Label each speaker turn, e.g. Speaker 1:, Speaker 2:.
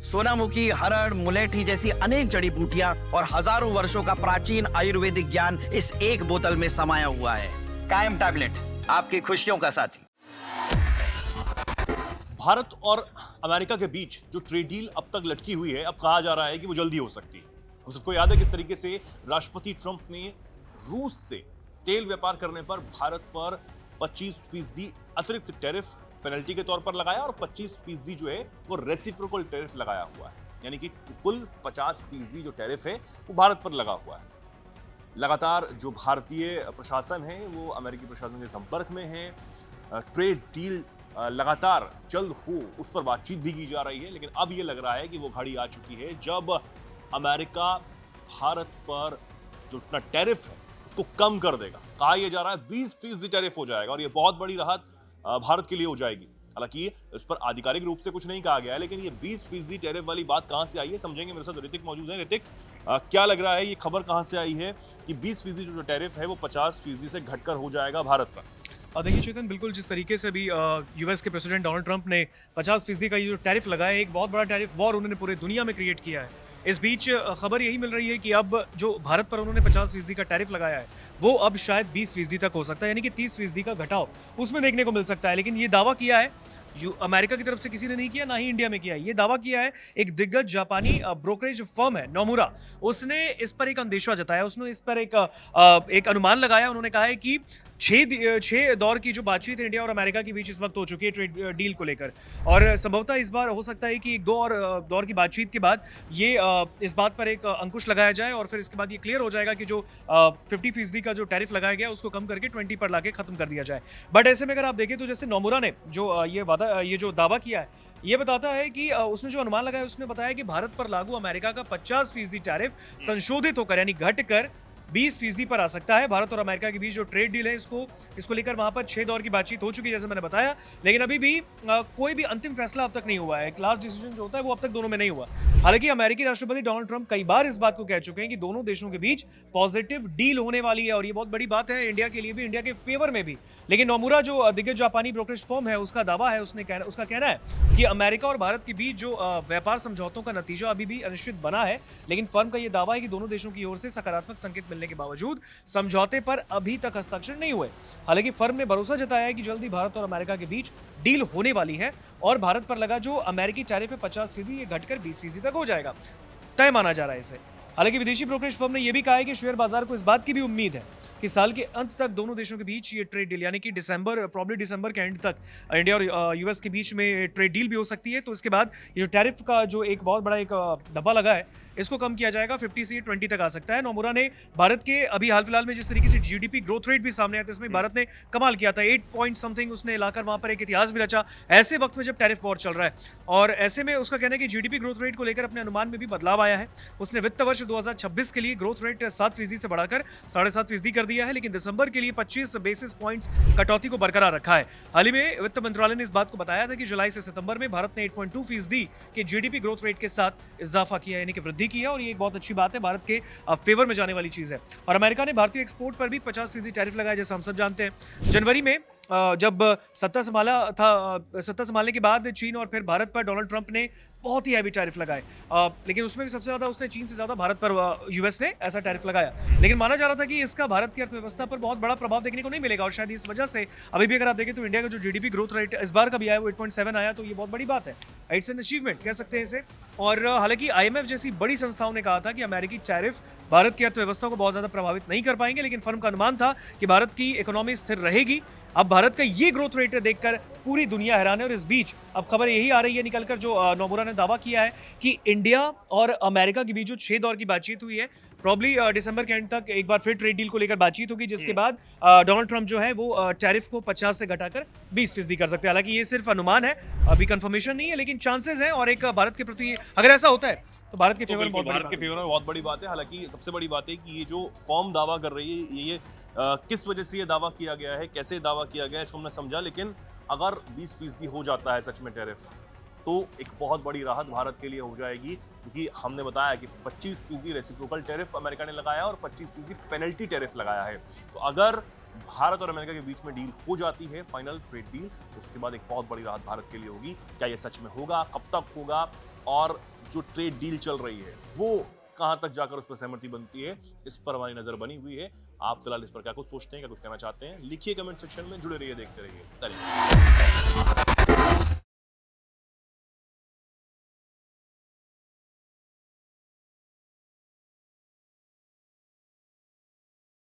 Speaker 1: सोनामुखी, हरड़, मुलेठी जैसी अनेक जड़ी बूटियां और हजारों वर्षों का प्राचीन आयुर्वेदिक ज्ञान इस एक बोतल में समाया हुआ है। कायम टैबलेट, आपकी खुशियों का साथी।
Speaker 2: भारत और अमेरिका के बीच जो ट्रेड डील अब तक लटकी हुई है, अब कहा जा रहा है कि वो जल्दी हो सकती है। हम सबको याद है किस तरीके से राष्ट्रपति ट्रंप ने रूस से तेल व्यापार करने पर भारत पर 25% अतिरिक्त टैरिफ पेनल्टी के तौर पर लगाया और 25% जो है वो रेसिप्रोकल टैरिफ लगाया हुआ है, यानी कि कुल 50% जो टैरिफ है वो भारत पर लगा हुआ है। लगातार जो भारतीय प्रशासन है वो अमेरिकी प्रशासन के संपर्क में है। ट्रेड डील लगातार जल्द हो उस पर बातचीत भी की जा रही है, लेकिन अब यह लग रहा है कि वो घड़ी आ चुकी है जब अमेरिका भारत पर जो इतना टैरिफ है उसको कम कर देगा। कहा यह जा रहा है 20% टैरिफ हो जाएगा और यह बहुत बड़ी राहत भारत के लिए हो जाएगी। हालांकि इस पर आधिकारिक रूप से कुछ नहीं कहा गया है, लेकिन ये 20% टैरिफ वाली बात कहां से आई है समझेंगे। मेरे साथ ऋतिक मौजूद है। ऋतिक, क्या लग रहा है, ये खबर कहां से आई है कि 20% जो टैरिफ है वो 50% से घटकर हो जाएगा भारत पर?
Speaker 3: देखिए चेतन, बिल्कुल जिस तरीके से भी यूएस के प्रेसिडेंट डोनाल्ड ट्रंप ने 50% का ये जो टैरिफ लगाया, एक बहुत बड़ा टैरिफ वॉर उन्होंने पूरे दुनिया में क्रिएट किया है। इस बीच खबर यही मिल रही है कि अब जो भारत पर उन्होंने 50% का टैरिफ लगाया है वो अब शायद 20% तक हो सकता है, यानी कि 30% का घटाव उसमें देखने को मिल सकता है। लेकिन ये दावा किया है अमेरिका की तरफ से किसी ने नहीं किया, ना ही इंडिया में किया है। ये दावा किया है एक दिग्गज जापानी ब्रोकरेज फर्म है नोमुरा, उसने इस पर एक अंदेशा जताया, उसने इस पर एक अनुमान लगाया। उन्होंने कहा है कि 6 दौर की जो बातचीत इंडिया और अमेरिका के बीच इस वक्त हो चुकी है ट्रेड डील को लेकर, और संभवतः इस बार हो सकता है कि एक 2 और दौर की बातचीत के बाद ये इस बात पर एक अंकुश लगाया जाए और फिर इसके बाद ये क्लियर हो जाएगा कि जो 50% का जो टैरिफ लगाया गया उसको कम करके 20 पर लाके खत्म कर दिया जाए। बट ऐसे में अगर आप देखें तो जैसे नोमुरा ने जो ये जो दावा किया है, ये बताता है कि उसने जो अनुमान लगाया उसने बताया कि भारत पर लागू अमेरिका का 50% टैरिफ संशोधित होकर यानी घटकर 20% पर आ सकता है। भारत और अमेरिका के बीच जो ट्रेड डील है इसको लेकर वहां पर 6 दौर की बातचीत हो चुकी है, जैसे मैंने बताया, लेकिन अभी भी कोई भी अंतिम फैसला अब तक नहीं हुआ है। लास्ट डिसीजन जो होता है वो अब तक दोनों में नहीं हुआ। हालांकि अमेरिकी राष्ट्रपति डोनाल्ड ट्रंप कई बार इस बात को कह चुके हैं कि दोनों देशों के बीच पॉजिटिव डील होने वाली है और ये बहुत बड़ी बात है इंडिया के लिए भी, इंडिया के फेवर में भी। लेकिन नोमुरा जो दिग्गज जापानी ब्रोकरेज फर्म है उसका दावा है, उसका कहना है कि अमेरिका और भारत के बीच जो व्यापार समझौतों का नतीजा अभी भी अनिश्चित बना है, लेकिन फर्म का यह दावा है कि दोनों देशों की ओर से सकारात्मक संकेत मिलने के बावजूद समझौते पर अभी तक हस्ताक्षर नहीं हुए। हालांकि फर्म ने भरोसा जताया है कि जल्दी भारत और अमेरिका के बीच डील होने वाली है और भारत पर लगा जो अमेरिकी टैरिफ है 50%, ये घटकर 20% तक हो जाएगा, तय माना जा रहा है इसे। हालांकि विदेशी ब्रोकरेज फर्म ने यह भी कहा है कि शेयर बाजार को इस बात की भी उम्मीद है कि साल के अंत तक दोनों देशों के बीच ये ट्रेड डील, यानी कि दिसंबर के एंड तक इंडिया और यूएस के बीच में ट्रेड डील भी हो सकती है। तो इसके बाद ये जो टैरिफ का जो एक बहुत बड़ा एक धब्बा लगा है इसको कम किया जाएगा, 50 से 20 तक आ सकता है। नोमुरा ने भारत के अभी हाल फिलहाल में जिस तरीके से जीडीपी ग्रोथ रेट भी सामने आया था, इसमें भारत ने कमाल किया था, 8 पॉइंट समथिंग उसने लाकर वहां पर एक इतिहास भी रचा ऐसे वक्त में जब टैरिफ वॉर चल रहा है। और ऐसे में उसका कहना है कि जीडीपी ग्रोथ रेट को लेकर अपने अनुमान में भी बदलाव आया है। उसने वित्त वर्ष 2026 के लिए ग्रोथ रेट 7% से बढ़ाकर 7.5% कर दिया है, लेकिन दिसंबर के लिए 25 बेसिस पॉइंट्स कटौती को बरकरार रखा है। हाल ही में वित्त मंत्रालय ने इस बात को बताया था कि जुलाई से सितंबर में भारत ने 8.2% के जीडीपी ग्रोथ रेट के साथ इजाफा किया, यानी कि वृद्धि की है, और ये एक बहुत अच्छी बात है, भारत के फेवर में जाने वाली चीज है। और अमेरिका ने भारतीय एक्सपोर्ट पर भी 50% टैरिफ लगाया, जैसा हम सब जानते हैं। जनवरी में जब सत्ता संभालने के बाद चीन और फिर भारत पर डोनाल्ड ट्रंप ने बहुत ही हैवी टैरिफ लगाए, लेकिन उसमें भी सबसे ज्यादा उसने चीन से ज्यादा भारत पर यूएस ने ऐसा टैरिफ लगाया। लेकिन माना जा रहा था कि इसका भारत की अर्थव्यवस्था पर बहुत बड़ा प्रभाव देखने को नहीं मिलेगा और शायद इस वजह से अभी भी अगर आप देखें तो इंडिया का जो जीडीपी ग्रोथ रेट इस बार का भी आया वो 8.7 आया, तो ये बहुत बड़ी बात है, इट्स एन अचीवमेंट कह सकते हैं इसे। और हालांकि आईएमएफ जैसी बड़ी संस्थाओं ने कहा था कि अमेरिकी टैरिफ भारत की अर्थव्यवस्था को बहुत ज्यादा प्रभावित नहीं कर पाएंगे, लेकिन फर्म का अनुमान था कि भारत की इकोनॉमी स्थिर रहेगी। अब भारत का ये ग्रोथ रेट देखकर पूरी दुनिया हैरान है और इस बीच अब खबर यही आ रही है निकलकर जो नोमुरा ने दावा किया है कि इंडिया और अमेरिका के बीच जो 6 दौर की बातचीत हुई है, प्रॉब्ली दिसंबर के एंड तक एक बार फिर ट्रेड डील को लेकर बातचीत होगी, जिसके बाद डोनाल्ड ट्रंप जो है वो टैरिफ को 50 से घटाकर 20% कर सकते हैं। हालांकि ये सिर्फ अनुमान है, अभी कंफर्मेशन नहीं है, लेकिन चांसेस हैं और एक भारत के प्रति अगर ऐसा होता है तो भारत के फेवर में
Speaker 2: बहुत बड़ी बात है। हालांकि सबसे बड़ी बात है कि ये जो फर्म दावा कर रही है ये किस वजह से ये दावा किया गया है, कैसे दावा किया गया है, इसको हमने समझा। लेकिन अगर 20% हो जाता है सच में टैरिफ, तो एक बहुत बड़ी राहत भारत के लिए हो जाएगी, क्योंकि हमने बताया कि 25% रेसिप्रोकल टैरिफ अमेरिका ने लगाया और 25% पेनल्टी टैरिफ लगाया है। तो अगर भारत और अमेरिका के बीच में डील हो जाती है, फाइनल ट्रेड डील, तो उसके बाद एक बहुत बड़ी राहत भारत के लिए होगी। क्या ये सच में होगा, कब तक होगा और जो ट्रेड डील चल रही है वो कहां तक जाकर उस पर सहमति बनती है, इस पर हमारी नजर बनी हुई है। आप फिलहाल इस पर क्या कुछ सोचते हैं, क्या कुछ कहना चाहते हैं, लिखिए कमेंट सेक्शन में। जुड़े रहिए, देखते रहिए।